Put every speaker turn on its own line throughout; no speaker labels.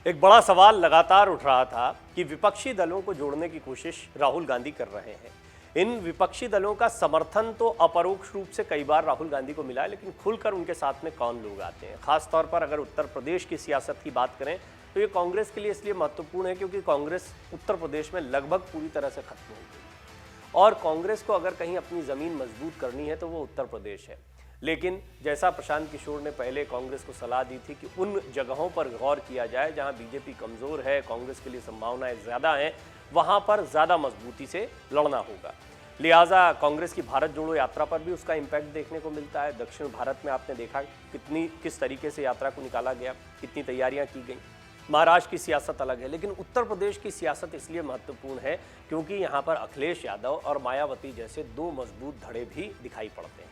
एक बड़ा सवाल लगातार उठ रहा था कि विपक्षी दलों को जोड़ने की कोशिश राहुल गांधी कर रहे हैं। इन विपक्षी दलों का समर्थन तो अपरोक्ष रूप से कई बार राहुल गांधी को मिला है, लेकिन खुलकर उनके साथ में कौन लोग आते हैं। खासतौर पर अगर उत्तर प्रदेश की सियासत की बात करें तो ये कांग्रेस के लिए इसलिए महत्वपूर्ण है क्योंकि कांग्रेस उत्तर प्रदेश में लगभग पूरी तरह से खत्म हो गई और कांग्रेस को अगर कहीं अपनी जमीन मजबूत करनी है तो वो उत्तर प्रदेश है। लेकिन जैसा प्रशांत किशोर ने पहले कांग्रेस को सलाह दी थी कि उन जगहों पर गौर किया जाए जहां बीजेपी कमजोर है, कांग्रेस के लिए संभावनाएं ज्यादा हैं, वहां पर ज्यादा मजबूती से लड़ना होगा। लिहाजा कांग्रेस की भारत जोड़ो यात्रा पर भी उसका इम्पैक्ट देखने को मिलता है। दक्षिण भारत में आपने देखा किस तरीके से यात्रा को निकाला गया, कितनी तैयारियां की गई। महाराष्ट्र की सियासत अलग है, लेकिन उत्तर प्रदेश की सियासत इसलिए महत्वपूर्ण है क्योंकि यहाँ पर अखिलेश यादव और मायावती जैसे दो मजबूत धड़े भी दिखाई पड़ते हैं।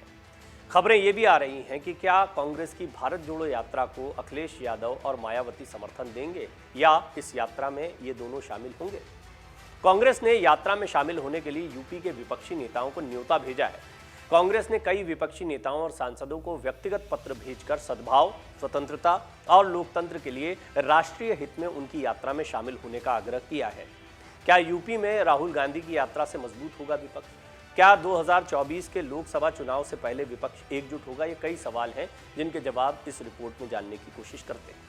खबरें ये भी आ रही हैं कि क्या कांग्रेस की भारत जोड़ो यात्रा को अखिलेश यादव और मायावती समर्थन देंगे या इस यात्रा में ये दोनों शामिल होंगे। कांग्रेस ने यात्रा में शामिल होने के लिए यूपी के विपक्षी नेताओं को न्योता भेजा है। कांग्रेस ने कई विपक्षी नेताओं और सांसदों को व्यक्तिगत पत्र भेजकर सद्भाव, स्वतंत्रता और लोकतंत्र के लिए राष्ट्रीय हित में उनकी यात्रा में शामिल होने का आग्रह किया है। क्या यूपी में राहुल गांधी की यात्रा से मजबूत होगा विपक्ष? क्या 2024 के लोकसभा चुनाव से पहले विपक्ष एकजुट होगा? ये कई सवाल हैं जिनके जवाब इस रिपोर्ट में जानने की कोशिश करते हैं।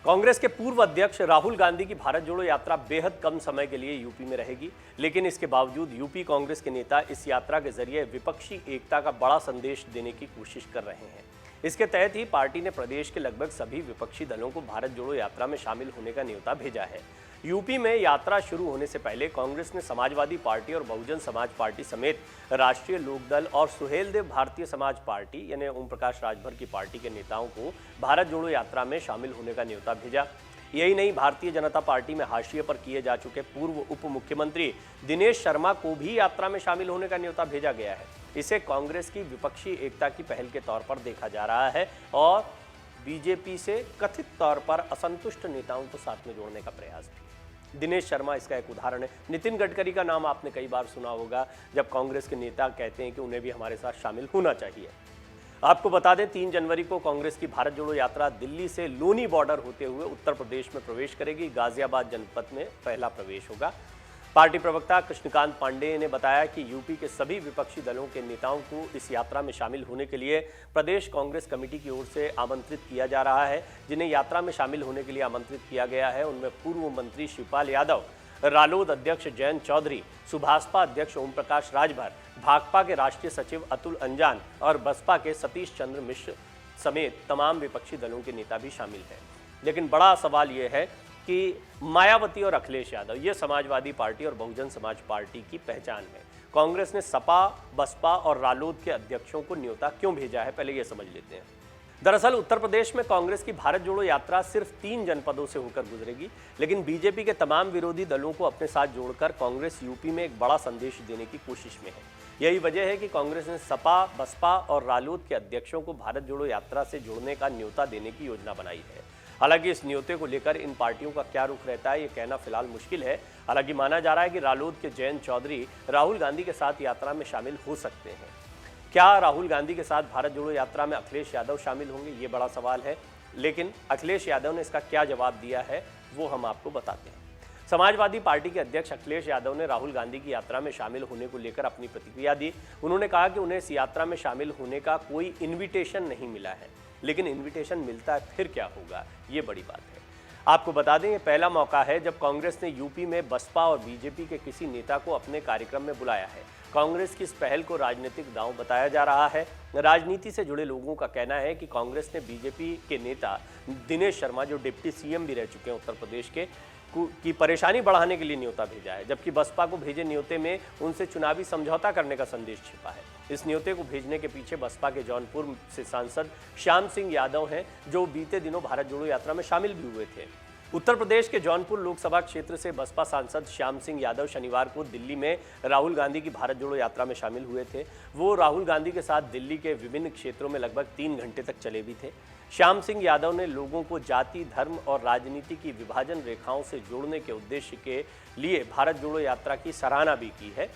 कांग्रेस के पूर्व अध्यक्ष राहुल गांधी की भारत जोड़ो यात्रा बेहद कम समय के लिए यूपी में रहेगी, लेकिन इसके बावजूद यूपी कांग्रेस के नेता इस यात्रा के जरिए विपक्षी एकता का बड़ा संदेश देने की कोशिश कर रहे हैं। इसके तहत ही पार्टी ने प्रदेश के लगभग सभी विपक्षी दलों को भारत जोड़ो यात्रा में शामिल होने का न्योता भेजा है। यूपी में यात्रा शुरू होने से पहले कांग्रेस ने समाजवादी पार्टी और बहुजन समाज पार्टी समेत राष्ट्रीय लोकदल और सुहेलदेव भारतीय समाज पार्टी यानी ओम प्रकाश राजभर की पार्टी के नेताओं को भारत जोड़ो यात्रा में शामिल होने का न्योता भेजा। यही नहीं, भारतीय जनता पार्टी में हाशिए पर किए जा चुके पूर्व उप मुख्यमंत्री दिनेश शर्मा को भी यात्रा में शामिल होने का न्योता भेजा गया है। इसे कांग्रेस की विपक्षी एकता की पहल के तौर पर देखा जा रहा है और बीजेपी से कथित तौर पर असंतुष्ट नेताओं को साथ में जोड़ने का प्रयास भी। दिनेश शर्मा इसका एक उदाहरण है। नितिन गडकरी का नाम आपने कई बार सुना होगा जब कांग्रेस के नेता कहते हैं कि उन्हें भी हमारे साथ शामिल होना चाहिए। आपको बता दें 3 जनवरी को कांग्रेस की भारत जोड़ो यात्रा दिल्ली से लोनी बॉर्डर होते हुए उत्तर प्रदेश में प्रवेश करेगी। गाजियाबाद जनपद में पहला प्रवेश होगा। पार्टी प्रवक्ता कृष्णकांत पांडेय ने बताया कि यूपी के सभी विपक्षी दलों के नेताओं को इस यात्रा में शामिल होने के लिए प्रदेश कांग्रेस कमेटी की ओर से आमंत्रित किया जा रहा है। जिन्हें यात्रा में शामिल होने के लिए आमंत्रित किया गया है उनमें पूर्व मंत्री शिवपाल यादव, रालोद अध्यक्ष जयंत चौधरी, सुभाषपा अध्यक्ष ओम प्रकाश राजभर, भाकपा के राष्ट्रीय सचिव अतुल अंजान और बसपा के सतीश चंद्र मिश्र समेत तमाम विपक्षी दलों के नेता भी शामिल हैं। लेकिन बड़ा सवाल यह है कि मायावती और अखिलेश यादव ये समाजवादी पार्टी और बहुजन समाज पार्टी की पहचान है। कांग्रेस ने सपा, बसपा और रालोद के अध्यक्षों को न्योता क्यों भेजा है, पहले ये समझ लेते हैं। दरअसल उत्तर प्रदेश में कांग्रेस की भारत जोड़ो यात्रा सिर्फ 3 जनपदों से होकर गुजरेगी, लेकिन बीजेपी के तमाम विरोधी दलों को अपने साथ जोड़कर कांग्रेस यूपी में एक बड़ा संदेश देने की कोशिश में है। यही वजह है कि कांग्रेस ने सपा, बसपा और रालोद के अध्यक्षों को भारत जोड़ो यात्रा से जोड़ने का न्योता देने की योजना बनाई है। हालांकि इस न्योते को लेकर इन पार्टियों का क्या रुख रहता है ये कहना फिलहाल मुश्किल है। हालांकि माना जा रहा है कि रालोद के जयंत चौधरी राहुल गांधी के साथ यात्रा में शामिल हो सकते हैं। क्या राहुल गांधी के साथ भारत जोड़ो यात्रा में अखिलेश यादव शामिल होंगे, ये बड़ा सवाल है। लेकिन अखिलेश यादव ने इसका क्या जवाब दिया है वो हम आपको बताते हैं। समाजवादी पार्टी के अध्यक्ष अखिलेश यादव ने राहुल गांधी की यात्रा में शामिल होने को लेकर अपनी प्रतिक्रिया दी। उन्होंने कहा कि उन्हें इस यात्रा में शामिल होने का कोई इन्विटेशन नहीं मिला है, लेकिन इन्विटेशन मिलता है फिर क्या होगा, ये बड़ी बात है। आपको बता दें ये पहला मौका है जब कांग्रेस ने यूपी में बसपा और बीजेपी के किसी नेता को अपने कार्यक्रम में बुलाया है। कांग्रेस की इस पहल को राजनीतिक दांव बताया जा रहा है। राजनीति से जुड़े लोगों का कहना है कि कांग्रेस ने बीजेपी के नेता दिनेश शर्मा, जो डिप्टी सीएम भी रह चुके हैं उत्तर प्रदेश के, की परेशानी बढ़ाने के लिए न्योता भेजा है, जबकि बसपा को भेजे न्योते में उनसे चुनावी समझौता करने का संदेश छिपा है। इस न्योते को भेजने के पीछे बसपा के जौनपुर से सांसद श्याम सिंह यादव हैं, जो बीते दिनों भारत जोड़ो यात्रा में शामिल भी हुए थे। उत्तर प्रदेश के जौनपुर लोकसभा क्षेत्र से बसपा सांसद श्याम सिंह यादव शनिवार को दिल्ली में राहुल गांधी की भारत जोड़ो यात्रा में शामिल हुए थे। वो राहुल गांधी के साथ दिल्ली के विभिन्न क्षेत्रों में लगभग 3 घंटे तक चले भी थे। श्याम सिंह यादव ने लोगों को जाति, धर्म और राजनीति की विभाजन रेखाओं से जोड़ने के उद्देश्य के लिए भारत जोड़ो यात्रा की सराहना भी की है।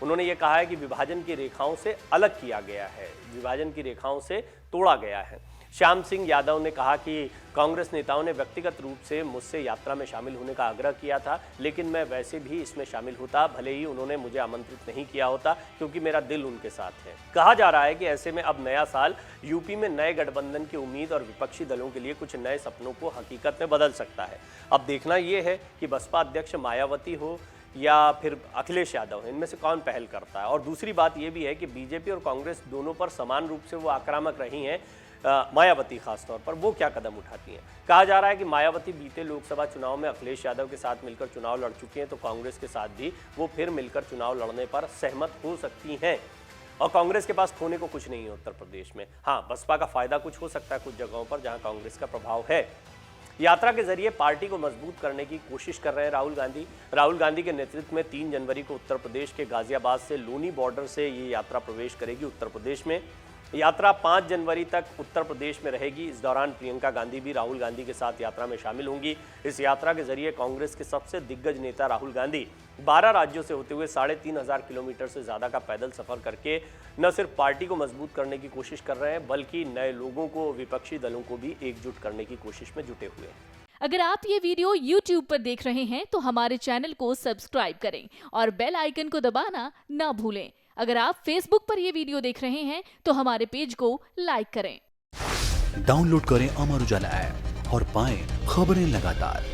उन्होंने ये कहा है कि विभाजन की रेखाओं से अलग किया गया है, विभाजन की रेखाओं से तोड़ा गया है। श्याम सिंह यादव ने कहा कि कांग्रेस नेताओं ने व्यक्तिगत रूप से मुझसे यात्रा में शामिल होने का आग्रह किया था, लेकिन मैं वैसे भी इसमें शामिल होता, भले ही उन्होंने मुझे आमंत्रित नहीं किया होता, क्योंकि मेरा दिल उनके साथ है। कहा जा रहा है कि ऐसे में अब नया साल यूपी में नए गठबंधन की उम्मीद और विपक्षी दलों के लिए कुछ नए सपनों को हकीकत में बदल सकता है। अब देखना यह है कि बसपा अध्यक्ष मायावती हो या फिर अखिलेश यादव, इनमें से कौन पहल करता है। और दूसरी बात यह भी है कि बीजेपी और कांग्रेस दोनों पर समान रूप से वो आक्रामक रही हैं, मायावती खासतौर पर वो क्या कदम उठाती हैं। कहा जा रहा है कि मायावती बीते लोकसभा चुनाव में अखिलेश यादव के साथ मिलकर चुनाव लड़ चुकी हैं, तो कांग्रेस के साथ भी वो फिर मिलकर चुनाव लड़ने पर सहमत हो सकती हैं। और कांग्रेस के पास खोने को कुछ नहीं है उत्तर प्रदेश में। हाँ, बसपा का फायदा कुछ हो सकता है कुछ जगहों पर जहां कांग्रेस का प्रभाव है। यात्रा के जरिए पार्टी को मजबूत करने की कोशिश कर रहे हैं राहुल गांधी। राहुल गांधी के नेतृत्व में 3 जनवरी को उत्तर प्रदेश के गाजियाबाद से लोनी बॉर्डर से ये यात्रा प्रवेश करेगी उत्तर प्रदेश में। यात्रा 5 जनवरी तक उत्तर प्रदेश में रहेगी। इस दौरान प्रियंका गांधी भी राहुल गांधी के साथ यात्रा में शामिल होंगी। इस यात्रा के जरिए कांग्रेस के सबसे दिग्गज नेता राहुल गांधी 12 राज्यों से होते हुए 3,500 किलोमीटर से ज्यादा का पैदल सफर करके न सिर्फ पार्टी को मजबूत करने की कोशिश कर रहे हैं, बल्कि नए लोगों को, विपक्षी दलों को भी एकजुट करने की कोशिश में जुटे हुए हैं।
अगर आप ये वीडियो YouTube पर देख रहे हैं तो हमारे चैनल को सब्सक्राइब करें और बेल आइकन को दबाना ना भूलें। अगर आप Facebook पर ये वीडियो देख रहे हैं तो हमारे पेज को लाइक करें।
डाउनलोड करें अमर उजाला ऐप और पाएं खबरें लगातार।